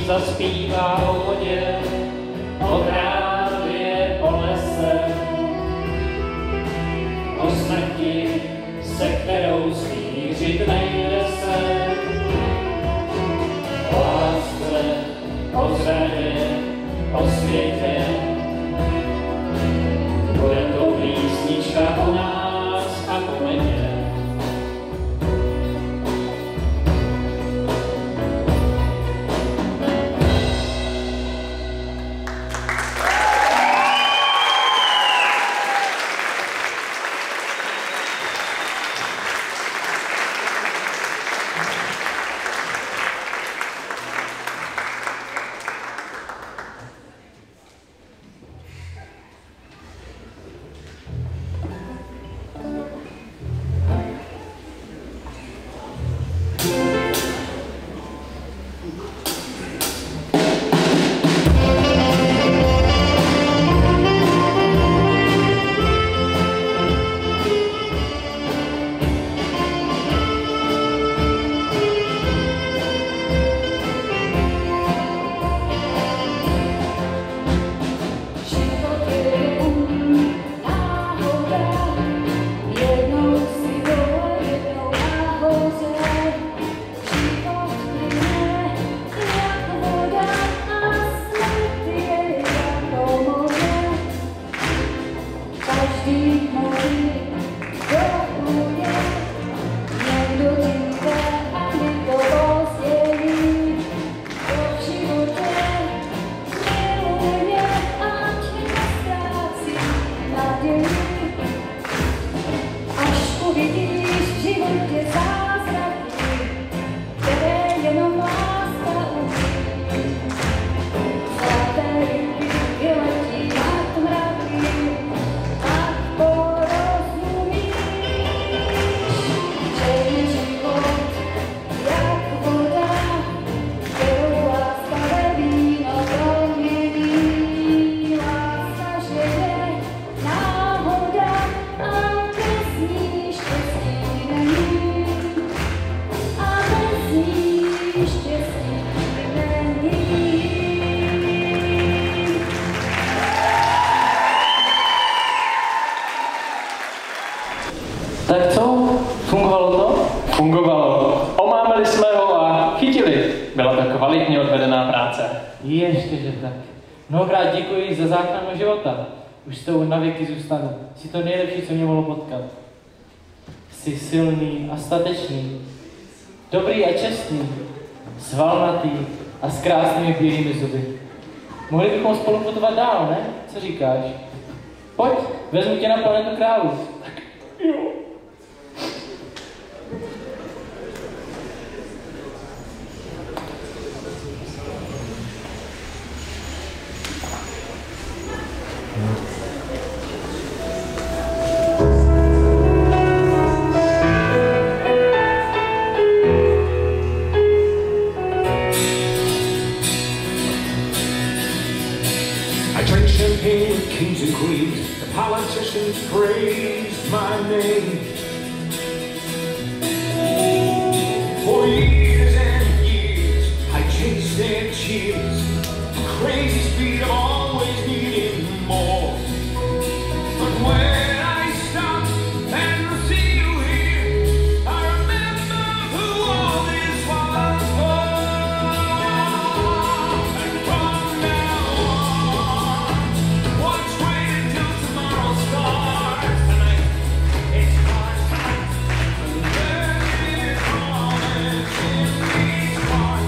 Zaspívá o vodě, o trávě, o lese, o smrti, se kterou smířit nejde se, o lásce, o zradě, o světě. Bude to písnička o nás a kometě. kvalitně odvedená práce. Ještě, že tak. Mnohokrát děkuji za záchranu života. Už s tou na věky zůstanu. Jsi to nejlepší, co mě mohlo potkat. Jsi silný a statečný. Dobrý a čestný. Svalnatý a s krásnými bílými zuby. Mohli bychom spolu putovat dál, ne? Co říkáš? Pojď, vezmu tě na planetu králů. Jo. Kings and queens, the politicians praised my name. For years and years, I chased their cheers, the crazy speed of always needing more. But when I stop and see you here, I remember who all this was for. And from now on, what's waiting till tomorrow starts? Tonight, it's our time. And there is promise in these parts.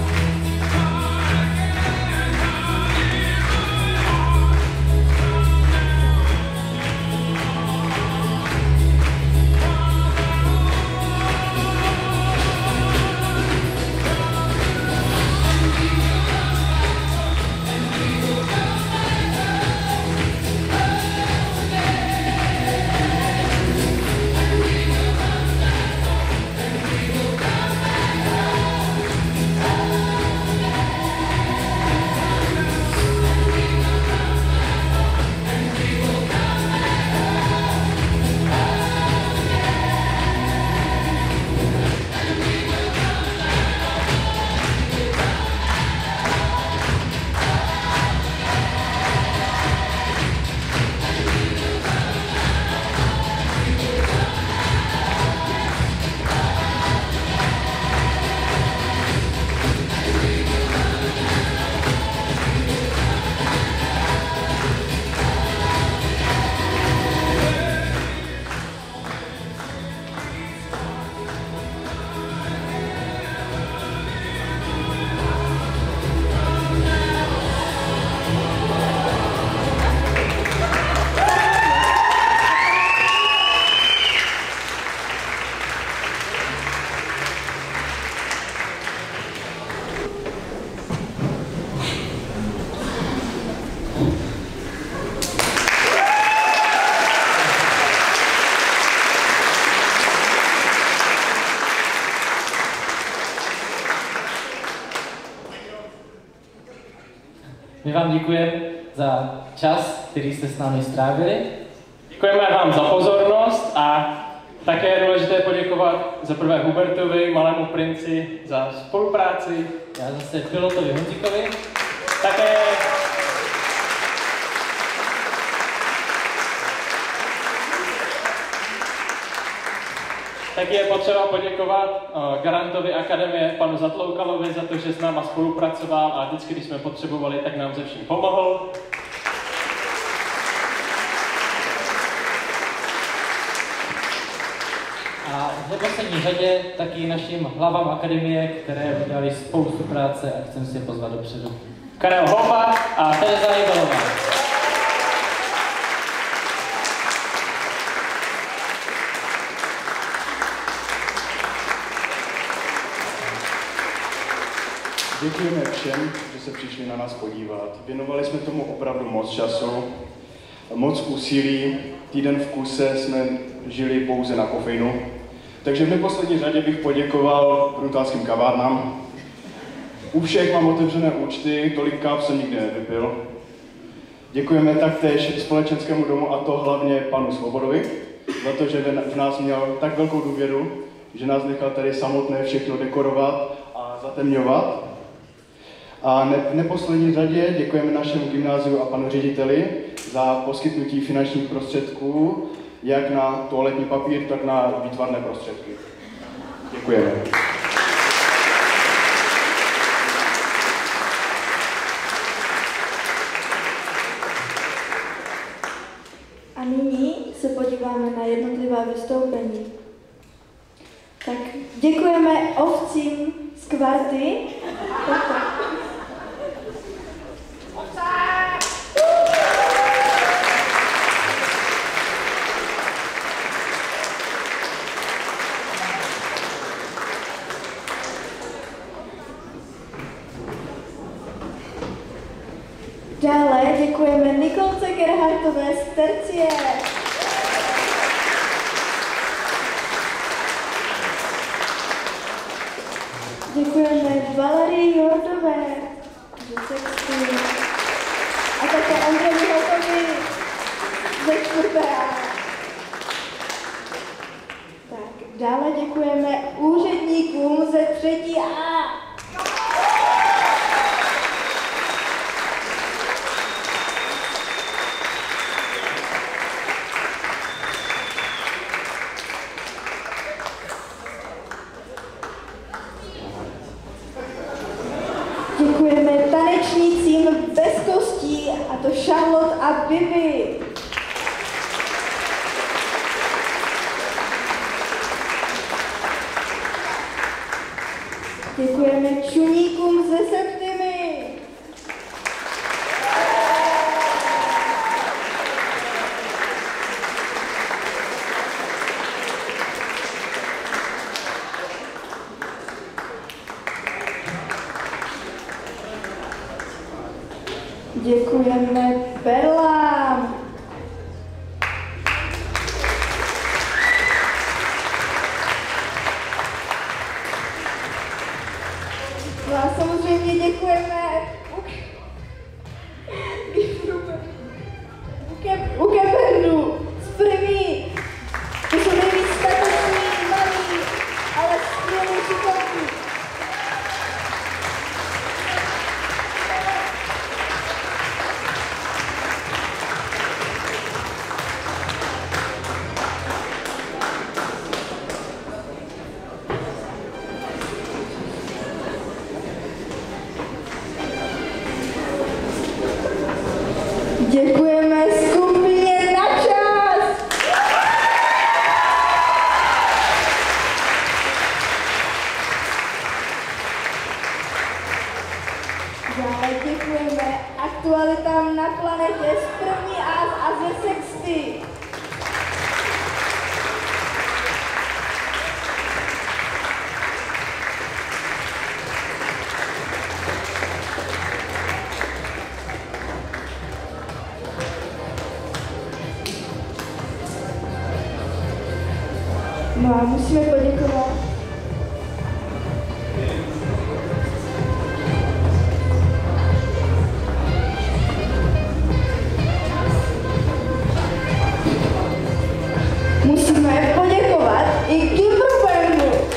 My vám děkujeme za čas, který jste s námi strávili. Děkujeme vám za pozornost a také je důležité poděkovat za prvé Hubertovi, Malému princi, za spolupráci. Já zase pilotovi Honzíkovi. Taky je potřeba poděkovat garantovi Akademie, panu Zatloukalovi, za to, že s náma spolupracoval a vždycky, když jsme potřebovali, tak nám se vším pomohl. A v neposlední řadě taky našim hlavám Akademie, které udělali spoustu práce a chcem si je pozvat dopředu. Karel Hopa a Tereza Jibelová. Děkujeme všem, že se přišli na nás podívat. Věnovali jsme tomu opravdu moc času, moc úsilí. Týden v kuse jsme žili pouze na kofeinu. Takže v neposlední řadě bych poděkoval brutálským kavárnám. U všech mám otevřené účty, tolik káv jsem nikdy nevypil. Děkujeme taktéž společenskému domu, a to hlavně panu Svobodovi, za to, že v nás měl tak velkou důvěru, že nás nechal tady samotné všechno dekorovat a zatemňovat. A v neposlední řadě děkujeme našemu gymnáziu a panu řediteli za poskytnutí finančních prostředků, jak na toaletní papír, tak na výtvarné prostředky. Děkujeme. A nyní se podíváme na jednotlivá vystoupení. Tak děkujeme ovcím z kvarty. Dále děkujeme Nikolce Gerhartové z Tercie. Děkujeme Valerii Jordové ze Sexty a také Andreji Hotovi ze 4. Tak, dále děkujeme úředníkům ze 3. A. Děkujeme tanečnícím bez kostí, a to Charlotte a Bibi. Děkujeme čuníkům ze Septimy. Děkujeme perlám. No a samozřejmě děkujeme Ukebendu z Prví. To jsou nejvíc statoční, malí, ale skvělí šikovní. Děkujeme skupině Na čas! Dále děkujeme aktualitám na planetě z 1. A ze Sexty. No a musíme poděkovat i Kimberbandu.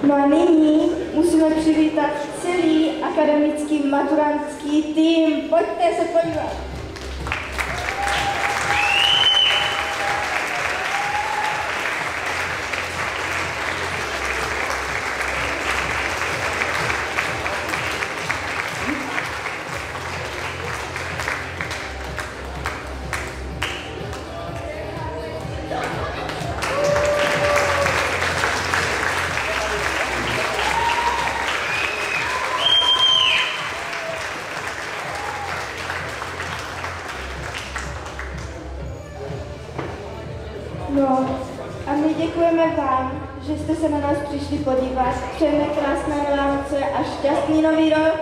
No a nyní musíme přivítat celý akademický maturantský tým. Pojďte se podívat. No, a my děkujeme vám, že jste se na nás přišli podívat. Přejeme krásné Vánoce a šťastný nový rok.